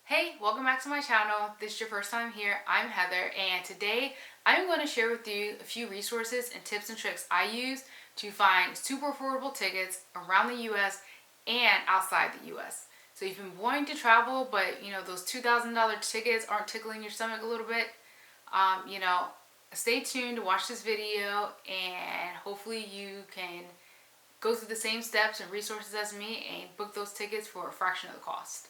Hey, welcome back to my channel. If this is your first time here, I'm Heather, and today I'm going to share with you a few resources and tips and tricks I use to find super affordable tickets around the US and outside the US. So you've been wanting to travel, but those $2,000 tickets aren't tickling your stomach a little bit. Stay tuned to watch this video, and hopefully you can go through the same steps and resources as me and book those tickets for a fraction of the cost.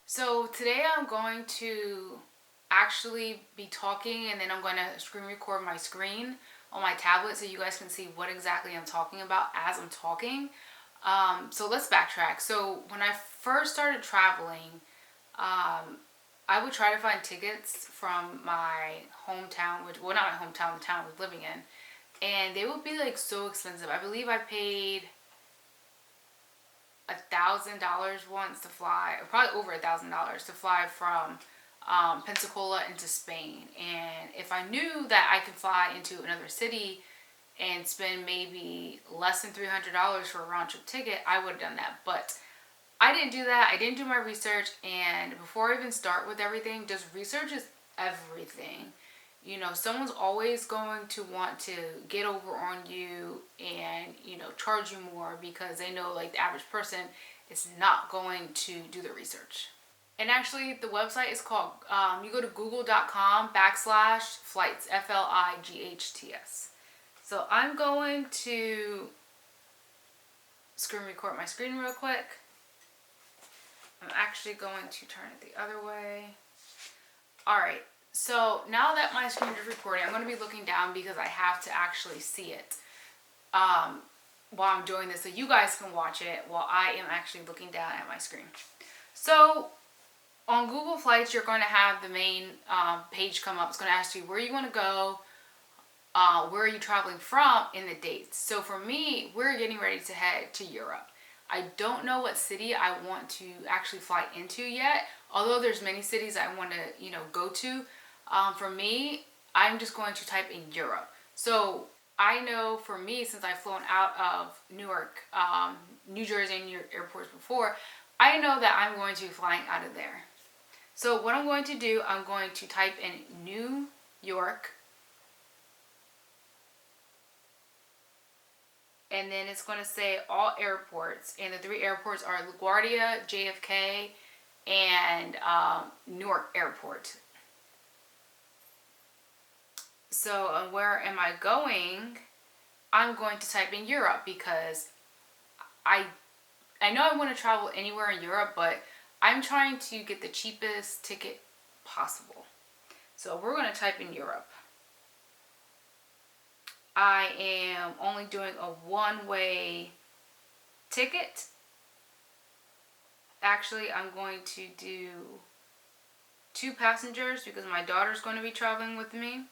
So today I'm going to actually be talking, and then I'm going to screen record my screen on my tablet so you guys can see what exactly I'm talking about as I'm talking. So let's backtrack. So when I first started traveling, I would try to find tickets from my hometown, well, not my hometown, the town I was living in, and they would be like so expensive. I believe I paid $1,000 once to fly, or probably over $1,000 to fly from Pensacola into Spain. And if I knew that I could fly into another city and spend maybe less than $300 for a round trip ticket, I would have done that. But I didn't do that. I didn't do my research. And before I even start with everything, just research is everything. Someone's always going to want to get over on you and, charge you more because they know, like, the average person is not going to do the research. And actually, the website is called, you go to google.com/flights, FLIGHTS. So I'm going to screen record my screen real quick. I'm actually going to turn it the other way. Alright, so now that my screen is recording, I'm going to be looking down because I have to actually see it while I'm doing this, so you guys can watch it while I am actually looking down at my screen. So on Google Flights, you're going to have the main page come up. It's going to ask you where you want to go, where are you traveling from, and the dates. So for me, we're getting ready to head to Europe. I don't know what city I want to actually fly into yet, although there's many cities I want to, go to. For me, I'm just going to type in Europe. So I know for me, since I've flown out of Newark, New Jersey and New York airports before, I know that I'm going to be flying out of there. So what I'm going to do, I'm going to type in New York. And then it's going to say all airports. And the three airports are LaGuardia, JFK, and Newark Airport. So where am I going? I'm going to type in Europe because I know I want to travel anywhere in Europe, but I'm trying to get the cheapest ticket possible. So we're going to type in Europe. I am only doing a one-way ticket. Actually, I'm going to do 2 passengers because my daughter's going to be traveling with me.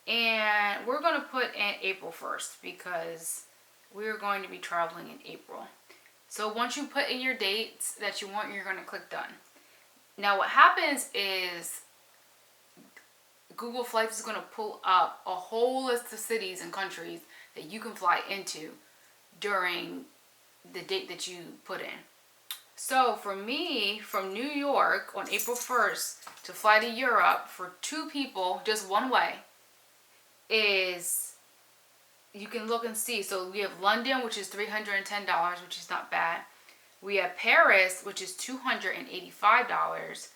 And we're going to put in April 1st because we're going to be traveling in April. So once you put in your dates that you want, you're going to click done. Now what happens is Google Flights is going to pull up a whole list of cities and countries that you can fly into during the date that you put in. So for me, from New York on April 1st to fly to Europe for 2 people, just one way, is, you can look and see. So we have London, which is $310, which is not bad. We have Paris, which is $285.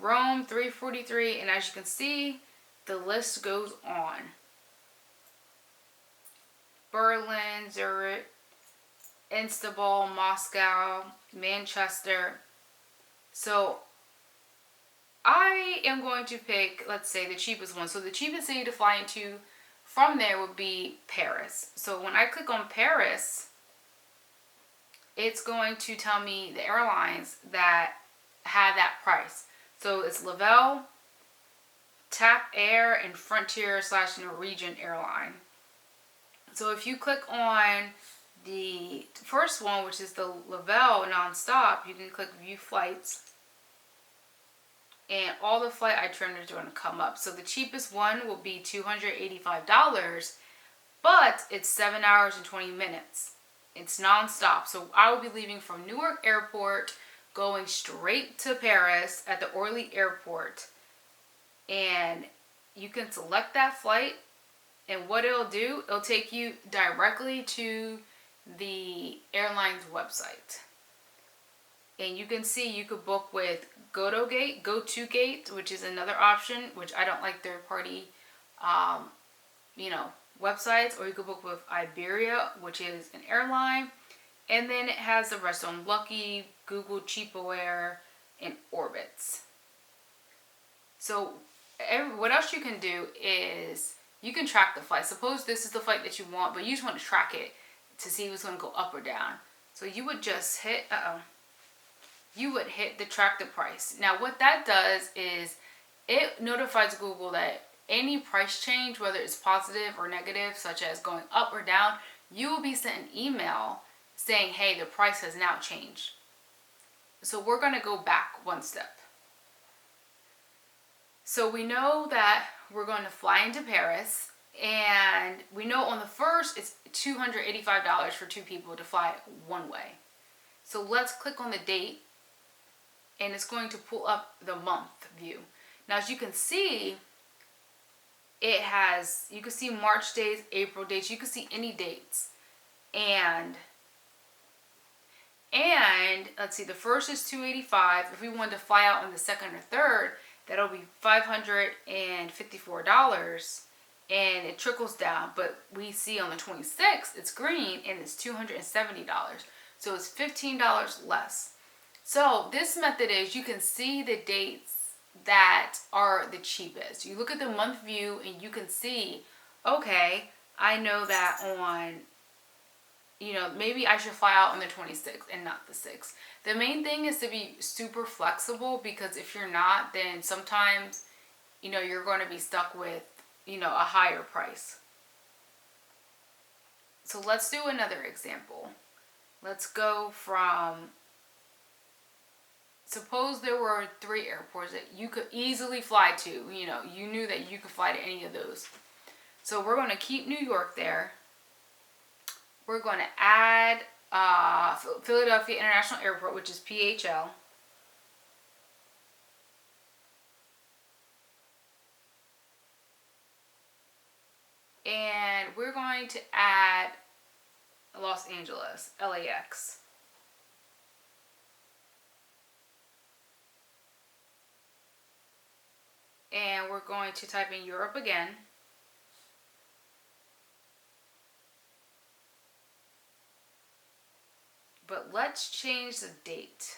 Rome, $343, and as you can see, the list goes on. Berlin, Zurich, Istanbul, Moscow, Manchester. So I am going to pick, let's say, the cheapest one. So the cheapest city to fly into from there would be Paris. So when I click on Paris, it's going to tell me the airlines that have that price. So it's Level, TAP Air, and Frontier / Norwegian airline. So if you click on the first one, which is the Lavelle nonstop, you can click view flights, and all the flight itineraries are going to come up. So the cheapest one will be $285, but it's 7 hours and 20 minutes. It's nonstop. So I will be leaving from Newark Airport, going straight to Paris at the Orly Airport. And you can select that flight, and what it'll do, it'll take you directly to the airline's website. And you can see you could book with Go2Gate, which is another option, which I don't like third-party, websites. Or you could book with Iberia, which is an airline. And then it has the rest of them: Lucky, Google, CheapOair, and Orbitz. So what else you can do is you can track the flight. Suppose this is the flight that you want, but you just want to track it to see if it's going to go up or down. So you would just hit, the track the price. Now what that does is it notifies Google that any price change, whether it's positive or negative, such as going up or down, you will be sent an email saying, hey, the price has now changed. So we're going to go back one step. So we know that we're going to fly into Paris, and we know on the first it's $285 for 2 people to fly one way. So let's click on the date, and it's going to pull up the month view. Now as you can see, you can see March dates, April dates, you can see any dates. And let's see, the first is $285. If we wanted to fly out on the second or third, that'll be $554, and it trickles down. But we see on the 26th, it's green, and it's $270. So it's $15 less. So this method is, you can see the dates that are the cheapest. You look at the month view, and you can see, okay, I know that on, maybe I should fly out on the 26th and not the 6th. The main thing is to be super flexible, because if you're not, then sometimes, you're going to be stuck with, a higher price. So let's do another example. Let's go from, suppose there were 3 airports that you could easily fly to. You knew that you could fly to any of those. So we're going to keep New York there. We're going to add Philadelphia International Airport, which is PHL. And we're going to add Los Angeles, LAX. And we're going to type in Europe again. But let's change the date.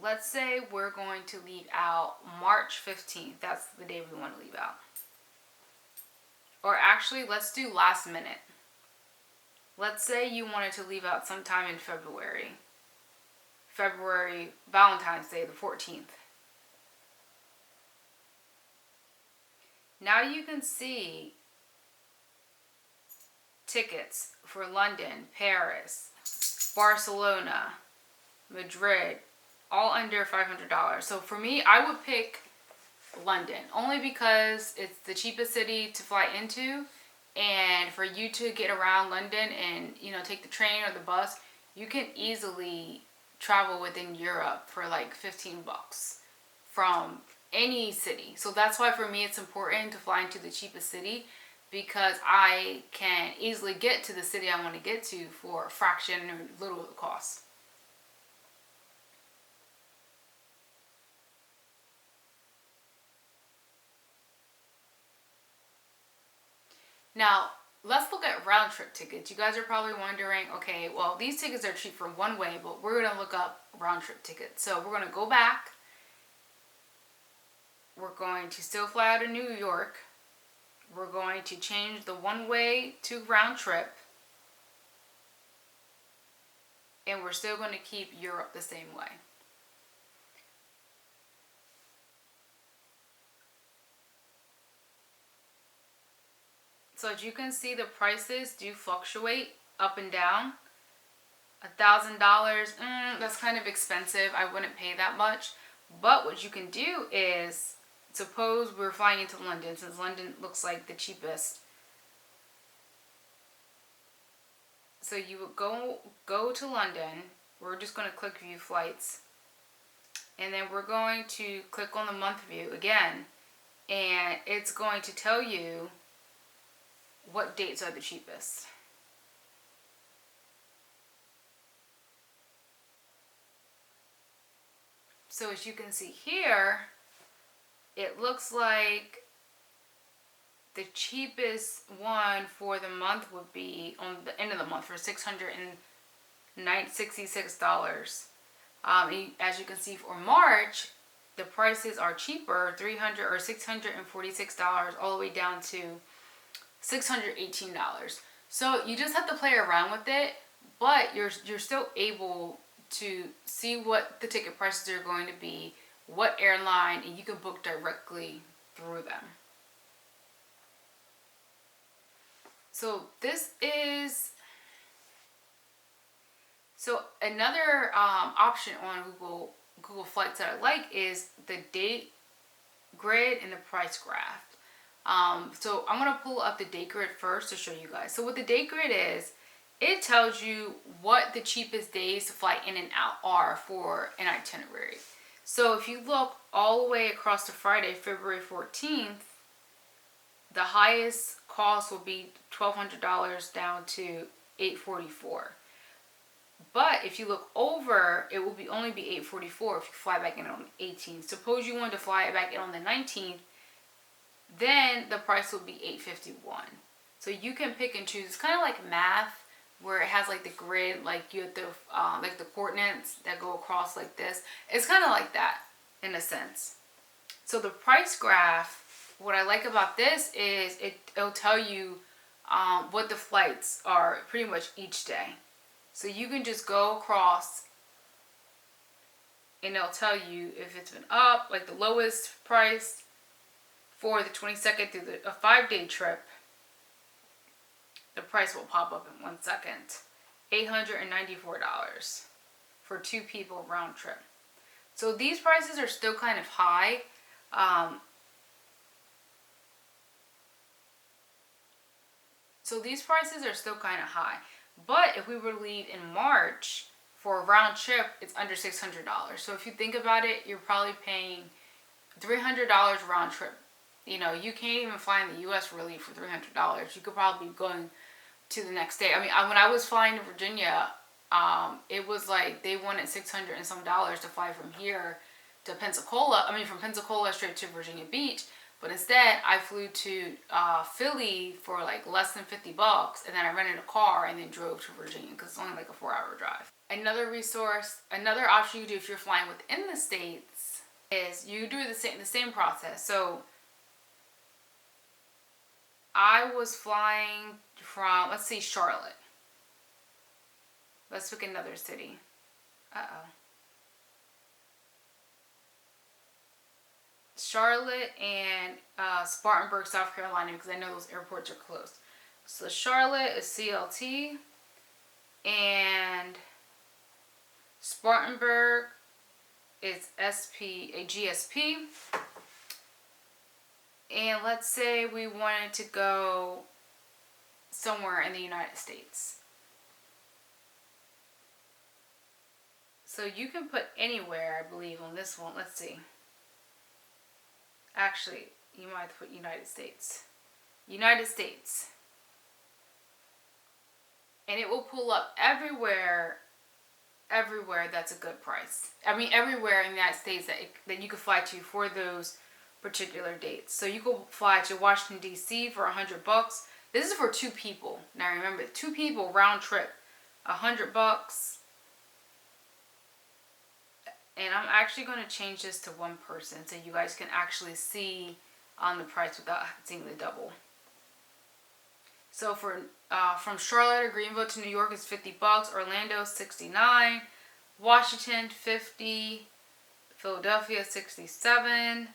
Let's say we're going to leave out March 15th. That's the day we want to leave out. Or actually, let's do last minute. Let's say you wanted to leave out sometime in February. Valentine's Day, the 14th. Now you can see tickets for London, Paris, Barcelona, Madrid, all under $500. So for me, I would pick London, only because it's the cheapest city to fly into, and for you to get around London and take the train or the bus, you can easily travel within Europe for like $15 from any city. So that's why for me it's important to fly into the cheapest city, because I can easily get to the city I want to get to for a fraction or little of the cost. Now, let's look at round trip tickets. You guys are probably wondering, okay, well, these tickets are cheap for one way, but we're going to look up round trip tickets. So we're going to go back. We're going to still fly out of New York. We're going to change the one way to round trip. And we're still going to keep Europe the same way. So as you can see, the prices do fluctuate up and down. $1,000, that's kind of expensive. I wouldn't pay that much. But what you can do is, suppose we're flying into London, since London looks like the cheapest. So you would go to London. We're just going to click view flights. And then we're going to click on the month view again. And it's going to tell you what dates are the cheapest. So as you can see here, it looks like the cheapest one for the month would be on the end of the month for $666. As you can see for March, the prices are cheaper, $300 or $646 all the way down to $618. So you just have to play around with it, but you're still able to see what the ticket prices are going to be, what airline, and you can book directly through them. So this is, so another option on Google Flights that I like is the date grid and the price graph. So I'm going to pull up the date grid first to show you guys. So what the date grid is, it tells you what the cheapest days to fly in and out are for an itinerary. So if you look all the way across to Friday, February 14th, the highest cost will be $1,200 down to $844. But if you look over, it will only be $844 if you fly back in on the 18th. Suppose you wanted to fly back in on the 19th, then the price will be $851. So you can pick and choose. It's kind of like math, where it has like the grid, like you have to, like the coordinates that go across like this. It's kind of like that in a sense. So the price graph, what I like about this is it'll tell you what the flights are pretty much each day. So you can just go across and it'll tell you if it's been up, like the lowest price for the 22nd through a 5-day trip. The price will pop up in 1 second. $894 for 2 people round trip. So these prices are still kind of high. But if we were to leave in March for a round trip, it's under $600. So if you think about it, you're probably paying $300 round trip. You know, you can't even fly in the U.S. really for $300. You could probably be going to the next day. I mean, when I was flying to Virginia, it was like they wanted $600 and some to fly from here to Pensacola. I mean, from Pensacola straight to Virginia Beach. But instead, I flew to Philly for like less than $50, and then I rented a car and then drove to Virginia because it's only like a 4-hour drive. Another resource, another option you do if you're flying within the states is you do the same process. So I was flying from, let's see, Charlotte. Let's pick another city. Charlotte and Spartanburg, South Carolina, because I know those airports are close. So Charlotte is CLT and Spartanburg is GSP. And let's say we wanted to go somewhere in the United States. So you can put anywhere, I believe, on this one. Let's see. Actually, you might have to put United States. United States. And it will pull up everywhere that's a good price. I mean, everywhere in the United States that you could fly to for those particular dates. So you could fly to Washington, D.C. for $100. This is for 2 people. Now remember, 2 people round trip, $100. And I'm actually going to change this to 1 person so you guys can actually see on the price without seeing the double. So for from Charlotte or Greenville to New York is $50. Orlando $69. Washington $50. Philadelphia $67.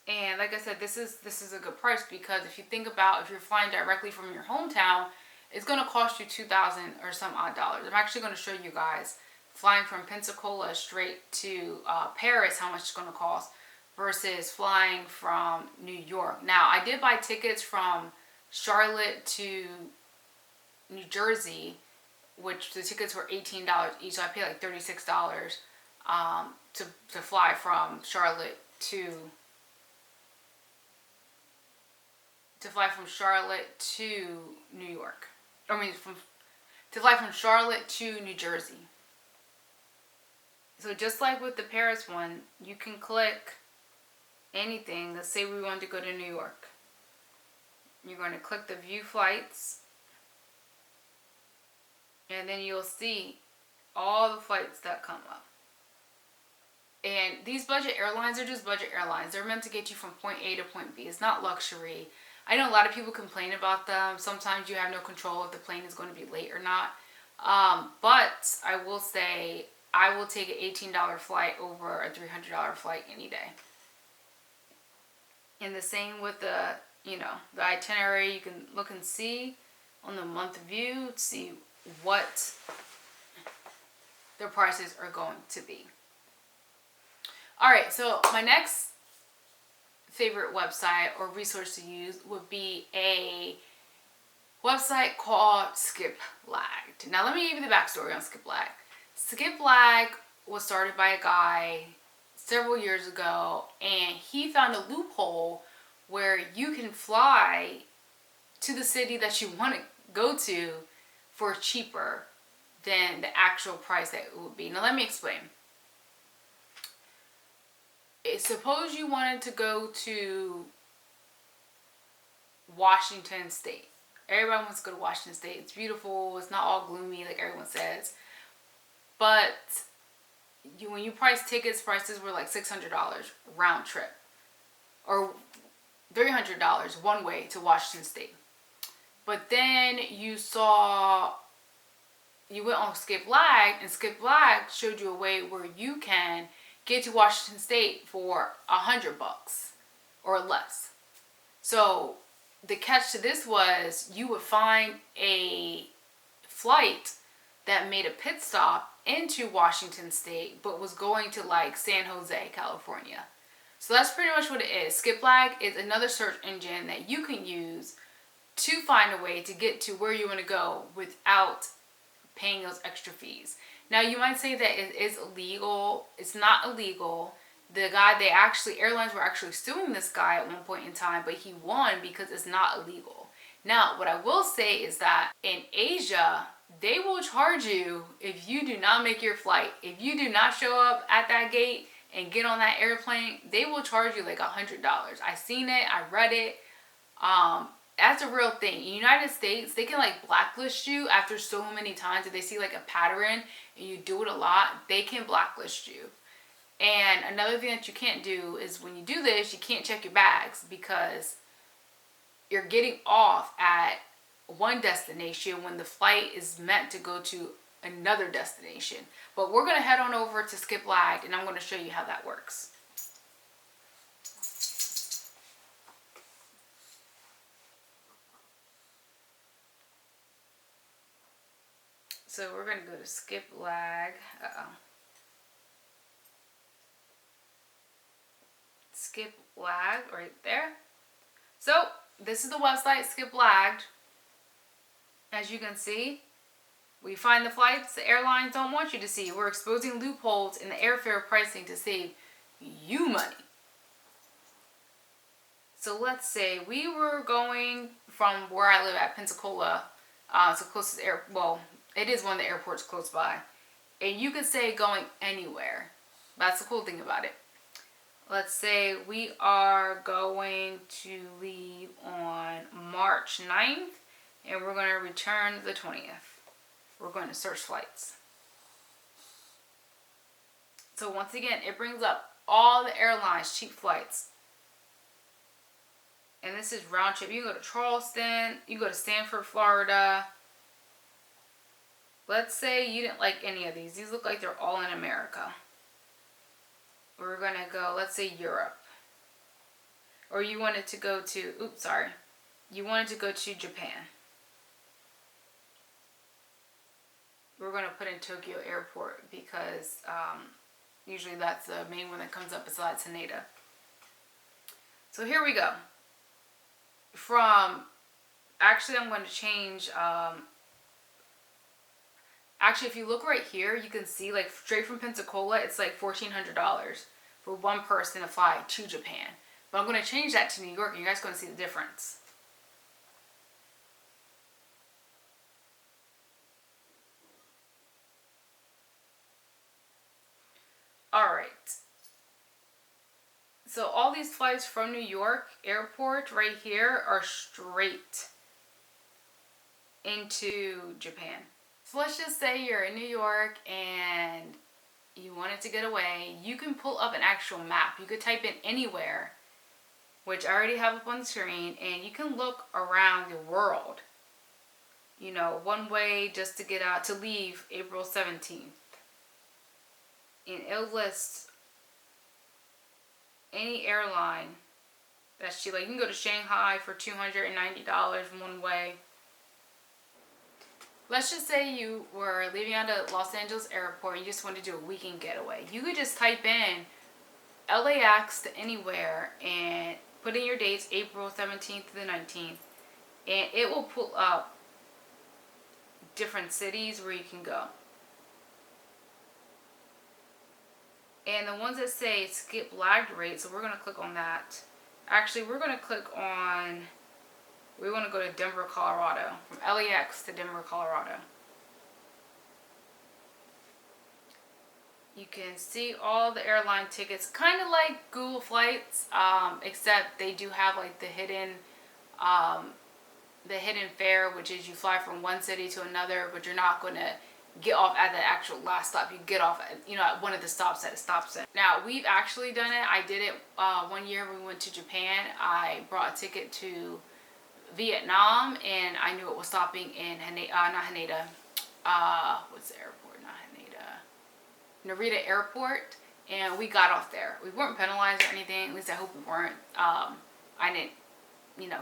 And like I said, this is a good price, because if you think about, if you're flying directly from your hometown, it's going to cost you $2,000 or some odd dollars. I'm actually going to show you guys flying from Pensacola straight to Paris, how much it's going to cost, versus flying from New York. Now, I did buy tickets from Charlotte to New Jersey, which the tickets were $18 each, so I paid like $36 to fly from Charlotte to New York. To fly from Charlotte to New Jersey. So just like with the Paris one, you can click anything. Let's say we wanted to go to New York. You're going to click the view flights, and then you'll see all the flights that come up. And these budget airlines are just budget airlines. They're meant to get you from point A to point B. It's not luxury. I know a lot of people complain about them. Sometimes you have no control if the plane is going to be late or not. But I will say, I will take an $18 flight over a $300 flight any day. And the same with the itinerary. You can look and see on the month view, see what the prices are going to be. All right, so my next favorite website or resource to use would be a website called SkipFlag. Now let me give you the backstory on SkipFlag. SkipFlag was started by a guy several years ago, and he found a loophole where you can fly to the city that you want to go to for cheaper than the actual price that it would be. Now let me explain. Suppose you wanted to go to Washington State. Everybody wants to go to Washington State. It's beautiful. It's not all gloomy like everyone says. But when you price tickets, prices were like $600 round trip. Or $300 one way to Washington State. But then you went on SkipFlag, and SkipFlag showed you a way where you can get to Washington State for $100 or less. So the catch to this was, you would find a flight that made a pit stop into Washington State, but was going to like San Jose, California. So that's pretty much what it is. SkipFlag is another search engine that you can use to find a way to get to where you want to go without paying those extra fees. Now you might say that it is illegal. It's not illegal. Airlines were actually suing this guy at one point in time, but he won because it's not illegal. Now, what I will say is that in Asia, they will charge you if you do not make your flight. If you do not show up at that gate and get on that airplane, they will charge you like $100. I seen it. I read it. That's a real thing. In the United States, they can like blacklist you after so many times. If they see like a pattern and you do it a lot, they can blacklist you. And another thing that you can't do is, when you do this, you can't check your bags, because you're getting off at one destination when the flight is meant to go to another destination. But we're going to head on over to SkipFlag, and I'm going to show you how that works. So we're going to go to SkipFlag. SkipFlag right there. So this is the website, SkipFlag. As you can see, we find the flights the airlines don't want you to see. We're exposing loopholes in the airfare pricing to save you money. So let's say we were going from where I live at, Pensacola, to the closest it is one of the airports close by. And you could say going anywhere. That's the cool thing about it. Let's say we are going to leave on March 9th, and we're going to return the 20th. We're going to search flights. So once again, it brings up all the airlines, cheap flights. And this is round trip. You can go to Charleston, you can go to Stanford, Florida. Let's say you didn't like any of these. These look like they're all in America. We're going to go, let's say Europe. or you wanted to go to, oops, sorry, you wanted to go to Japan. We're going to put in Tokyo Airport because usually that's the main one that comes up besides Haneda. So here we go. Actually I'm going to change, actually if you look right here, you can see like straight from Pensacola, it's like $1,400 for one person to fly to Japan. But I'm going to change that to New York and you guys are going to see the difference. Alright, so all these flights from New York Airport right here are straight into Japan. So let's just say you're in New York and you wanted to get away. You can pull up an actual map. You could type in anywhere, which I already have up on the screen, and you can look around the world. You know, one way just to get out, to leave April 17th. And it'll list any airline that's cheap. Like you can go to Shanghai for $290 one way. Let's just say you were leaving out of Los Angeles Airport. You just wanted to do a weekend getaway. You could just type in LAX to anywhere and put in your dates, April 17th to the 19th. And it will pull up different cities where you can go. And the ones that say skip lagged rate, so we're going to click on that. Actually, we're going to click on, we want to go to Denver, Colorado. From LAX to Denver, Colorado. You can see all the airline tickets, kind of like Google Flights, except they do have like the hidden fare, which is you fly from one city to another, but you're not going to get off at the actual last stop. You get off at, at one of the stops that it stops at. Now, we've actually done it. I did it one year we went to Japan. I brought a ticket to Vietnam, and I knew it was stopping in not Haneda. What's the airport? Not Haneda. Narita Airport, and we got off there. We weren't penalized or anything. At least I hope we weren't. I didn't,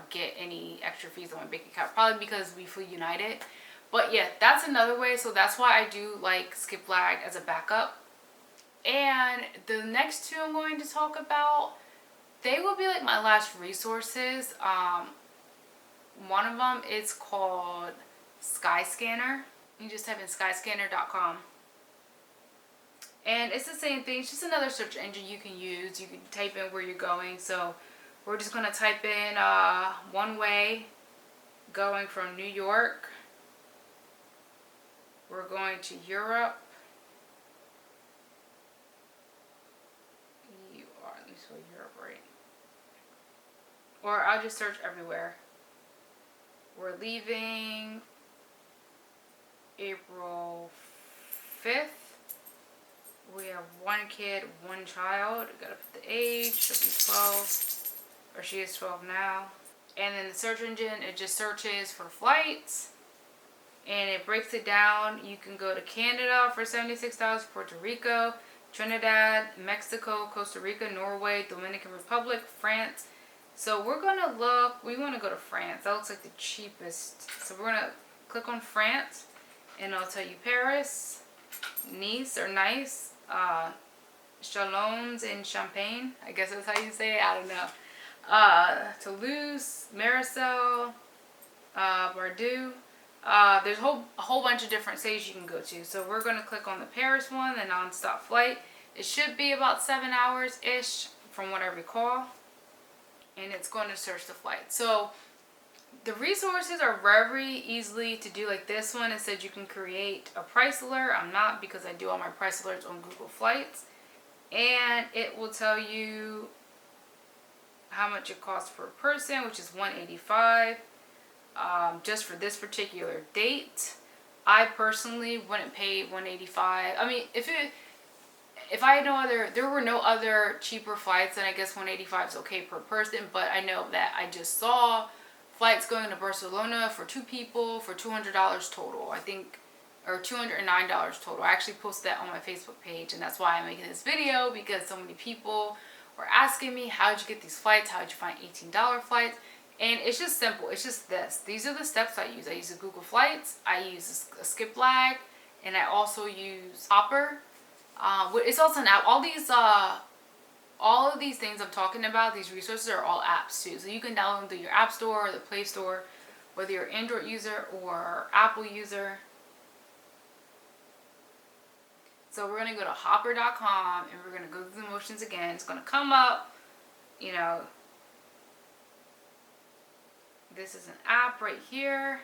get any extra fees on my bank account. Probably because we flew United. But yeah, that's another way. So that's why I do like SkipFlag as a backup. And the next two I'm going to talk about, they will be like my last resources. One of them is called Skyscanner. You just type in skyscanner.com. And it's the same thing. It's just another search engine you can use. You can type in where you're going. So we're just going to type in one way going from New York. We're going to Europe. Let me spell Europe right. Or I'll just search everywhere. We're leaving April 5th. We have one kid, one child. We gotta put the age. She'll be 12. Or she is 12 now. And then the search engine, it just searches for flights. And it breaks it down. You can go to Canada for $76, Puerto Rico, Trinidad, Mexico, Costa Rica, Norway, Dominican Republic, France. So we're going to look, we want to go to France. That looks like the cheapest. So we're going to click on France, and I'll tell you Paris, Nice or Nice, Chalons and Champagne. I guess that's how you say it. I don't know. Toulouse, Marseille, Bordeaux. There's a whole bunch of different cities you can go to. So we're going to click on the Paris one, the non-stop flight. It should be about 7 hours-ish from what I recall. And it's going to search the flight. So the resources are very easily to do. Like this one, it said you can create a price alert. I'm not, because I do all my price alerts on Google Flights. And it will tell you how much it costs per person, which is $185. Just for this particular date. I personally wouldn't pay $185. I mean, if I had no other, there were no other cheaper flights, then I guess $185 is okay per person. But I know that I just saw flights going to Barcelona for 2 people for $200 total, I think, or $209 total. I actually posted that on my Facebook page, and that's why I'm making this video, because so many people were asking me, how'd you get these flights? How'd you find $18 flights? And it's just simple. It's just this. These are the steps I use. I use a Google Flights. I use a SkipFlag. And I also use Hopper. It's also an app. All of these things I'm talking about, these resources are all apps too. So you can download them through your App Store or the Play Store, whether you're an Android user or Apple user. So we're going to go to hopper.com and we're going to go through the motions again. It's going to come up, you know, this is an app right here.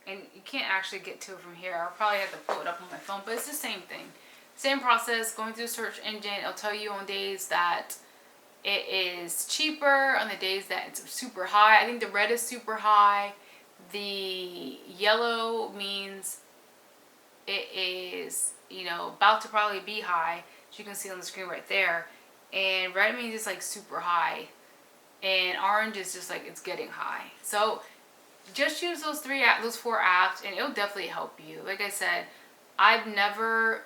And you can't actually get to it from here. I'll probably have to pull it up on my phone, but it's the same thing. Same process, going through the search engine. It'll tell you on days that it is cheaper, on the days that it's super high. I think the red is super high. The yellow means it is, you know, about to probably be high, as you can see on the screen right there. And red means it's like super high, and orange is just like it's getting high. So just use those four apps, and it'll definitely help you. Like I said,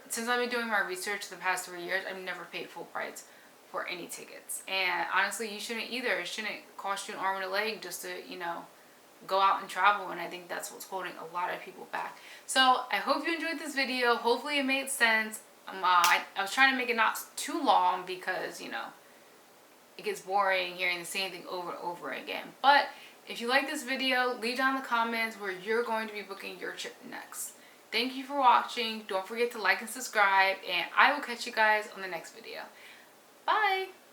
since I've been doing my research the past 3 years, I've never paid full price for any tickets. And honestly, you shouldn't either. It shouldn't cost you an arm and a leg just to, you know, go out and travel. And I think that's what's holding a lot of people back. So I hope you enjoyed this video. Hopefully it made sense. I was trying to make it not too long because, you know, it gets boring hearing the same thing over and over again. But if you like this video, leave down in the comments where you're going to be booking your trip next. Thank you for watching. Don't forget to like and subscribe, and I will catch you guys on the next video. Bye!